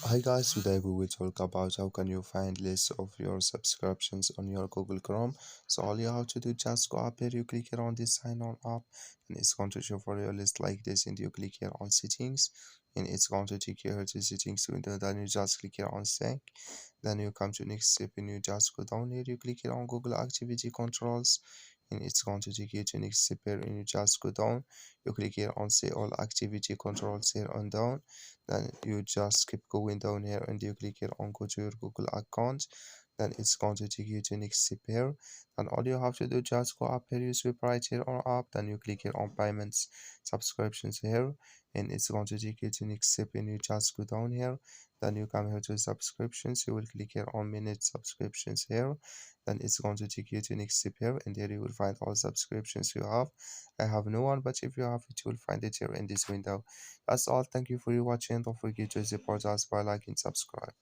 Hi guys, today we will talk about how can you find list of your subscriptions on your Google Chrome. So all you have to do, just go up here, you click here on this sign on app, and it's going to show for your list like this, and you click here on settings, and it's going to take you here to settings window. Then you just click here on sync. Then you come to next step, and you just go down here, you click here on Google activity controls, and it's going to take you to next step here, and you just go down, you click here on see all activity controls here on down. Then you just keep going down here and you click here on go to your Google account. Then it's going to take you to next step here, and all you have to do, just go up here, you swipe right here on up, then you click here on payments subscriptions here, and it's going to take you to next step, and you just go down here. Then you come here to subscriptions, you will click here on minute subscriptions here. Then it's going to take you to next step here, and there you will find all subscriptions you have. I have no one, but if you have it, you will find it here in this window. That's all. Thank you for your watching. Don't forget to support us by liking, subscribe.